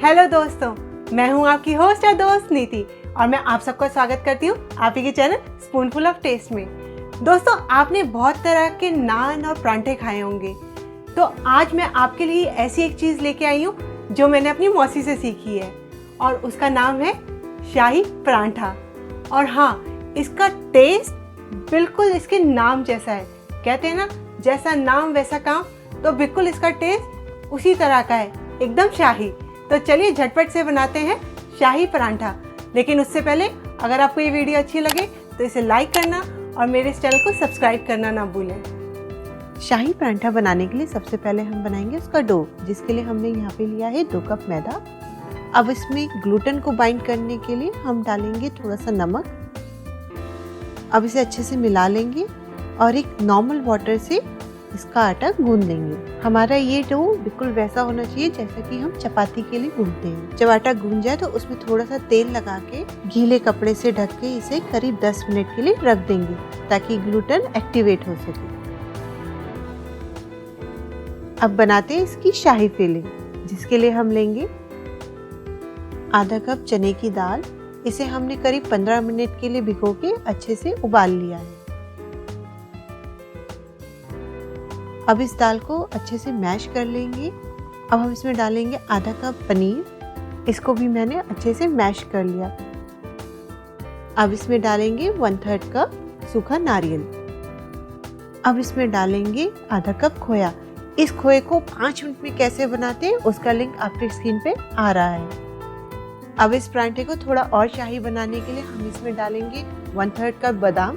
Hello दोस्तों, मैं हूं आपकी होस्ट और दोस्त नीति और मैं आप सबका स्वागत करती हूं आप ही के चैनल स्पूनफुल ऑफ टेस्ट में। दोस्तों, आपने बहुत तरह के नान और परांठे खाए होंगे, तो आज मैं आपके लिए ऐसी एक चीज़ लेके आई हूं जो मैंने अपनी मौसी से सीखी है और उसका नाम है शाही परांठा। और हाँ, इसका टेस्ट बिल्कुल इसके नाम जैसा है। कहते हैं ना, जैसा नाम वैसा काम, तो बिल्कुल इसका टेस्ट उसी तरह का है, एकदम शाही। तो चलिए झटपट से बनाते हैं शाही परांठा। लेकिन उससे पहले अगर आपको ये वीडियो अच्छी लगे तो इसे लाइक करना और मेरे इस चैनल को सब्सक्राइब करना ना भूलें। शाही परांठा बनाने के लिए सबसे पहले हम बनाएंगे उसका डो, जिसके लिए हमने यहाँ पे लिया है 2 कप मैदा। अब इसमें ग्लूटेन को बाइंड करने के लिए हम डालेंगे थोड़ा सा नमक। अब इसे अच्छे से मिला लेंगे और एक नॉर्मल वाटर से इसका आटा गूंद लेंगे। हमारा ये डो बिल्कुल वैसा होना चाहिए जैसा कि हम चपाती के लिए गूंदते हैं। जब आटा गूंद जाए तो उसमें थोड़ा सा तेल लगा के गीले कपड़े से ढक के इसे करीब 10 मिनट के लिए रख देंगे ताकि ग्लूटेन एक्टिवेट हो सके। अब बनाते हैं इसकी शाही फिलिंग, जिसके लिए हम लेंगे आधा कप चने की दाल। इसे हमने करीब 15 मिनट के लिए भिगो के अच्छे से उबाल लिया है। अब इस दाल को अच्छे से मैश कर लेंगे। अब हम इसमें डालेंगे आधा कप पनीर। इसको भी मैंने अच्छे से मैश कर लिया। अब इसमें डालेंगे 1/3 कप सूखा नारियल। अब इसमें डालेंगे आधा कप खोया। इस खोए को 5 मिनट में कैसे बनाते हैं उसका लिंक आपके स्क्रीन पे आ रहा है। अब इस परांठे को थोड़ा और शाही बनाने के लिए हम इसमें डालेंगे 1/3 कप बादाम,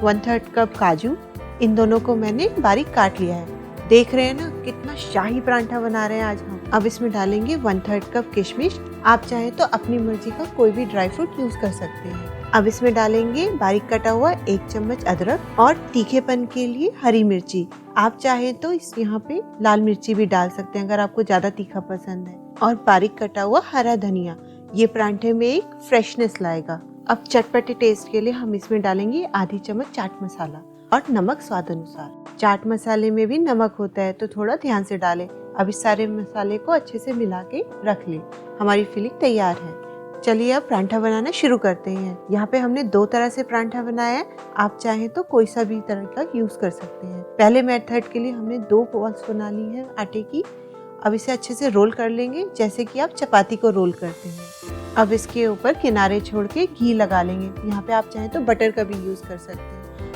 1/3 कप काजू। इन दोनों को मैंने बारीक काट लिया है। देख रहे हैं ना कितना शाही परांठा बना रहे हैं आज हम। अब इसमें डालेंगे 1/3 कप किशमिश। आप चाहे तो अपनी मर्जी का कोई भी ड्राई फ्रूट यूज कर सकते हैं। अब इसमें डालेंगे बारीक कटा हुआ 1 चम्मच अदरक और तीखेपन के लिए हरी मिर्ची। आप चाहे तो यहाँ पे लाल मिर्ची भी डाल सकते हैं अगर आपको ज्यादा तीखा पसंद है। और बारीक कटा हुआ हरा धनिया, ये परांठे में एक फ्रेशनेस लाएगा। अब चटपटे टेस्ट के लिए हम इसमें डालेंगे आधी चम्मच चाट मसाला और नमक स्वाद अनुसार। चाट मसाले में भी नमक होता है तो थोड़ा ध्यान से डालें। अब इस सारे मसाले को अच्छे से मिला के रख लें। हमारी फिलिंग तैयार है। चलिए अब परांठा बनाना शुरू करते हैं। यहाँ पे हमने 2 तरह से परांठा बनाया है। आप चाहें तो कोई सा भी तरह का यूज कर सकते हैं। पहले मेथड के लिए हमने 2 बॉल्स बना ली है आटे की। अब इसे अच्छे से रोल कर लेंगे जैसे कि आप चपाती को रोल करते हैं। अब इसके ऊपर किनारे छोड़ के घी लगा लेंगे। यहाँ पे आप चाहें तो बटर का भी यूज कर सकते हैं।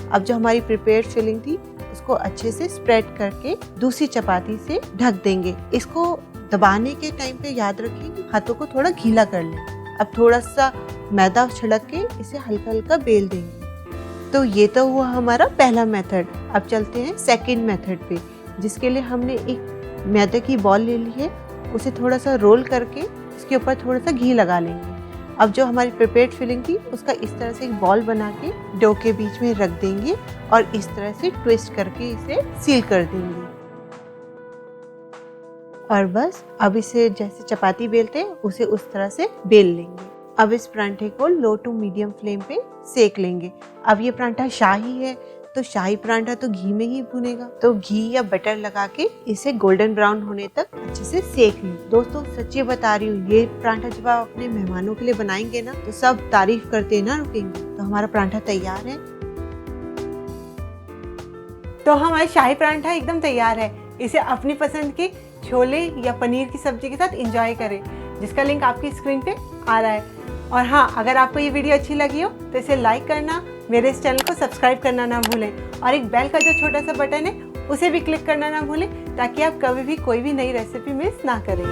अब जो हमारी प्रिपेयर्ड फिलिंग थी उसको अच्छे से स्प्रेड करके दूसरी चपाती से ढक देंगे। इसको दबाने के टाइम पे याद रखें हाथों को थोड़ा गीला कर लें। अब थोड़ा सा मैदा छिड़क के इसे हल्का हल्का बेल देंगे। तो ये तो हुआ हमारा पहला मेथड। अब चलते हैं सेकंड मेथड पे, जिसके लिए हमने एक मैदे की बॉल ले ली है। उसे थोड़ा सा रोल करके उसके ऊपर थोड़ा सा घी लगा लेंगे। अब जो हमारी प्रिपेयर्ड फिलिंग थी उसका इस तरह से एक बॉल बना के डो के बीच में रख देंगे और इस तरह से ट्विस्ट करके इसे सील कर देंगे। और बस अब इसे जैसे चपाती बेलते हैं उसे उस तरह से बेल लेंगे। अब इस परांठे को लो टू मीडियम फ्लेम पे सेक लेंगे। अब ये परांठा शाही है तो शाही परांठा तो घी में ही भुनेगा, तो घी या बटर लगा के इसे गोल्डन ब्राउन होने तक अच्छे से सेक लें। दोस्तों, सच्ची बता रही हूँ, ये परांठा जब आप अपने मेहमानों के लिए बनाएंगे ना तो सब तारीफ करते ना रुकेंगे। तो हमारा परांठा तैयार है। तो हमारा शाही परांठा एकदम तैयार है। इसे अपनी पसंद के छोले या पनीर की सब्जी के साथ एंजॉय करें, जिसका लिंक आपकी स्क्रीन पे आ रहा है। और हाँ, अगर आपको ये वीडियो अच्छी लगी हो तो इसे लाइक करना, मेरे इस चैनल को सब्सक्राइब करना ना भूलें और एक बेल का जो छोटा सा बटन है उसे भी क्लिक करना ना भूलें ताकि आप कभी भी कोई भी नई रेसिपी मिस ना करें।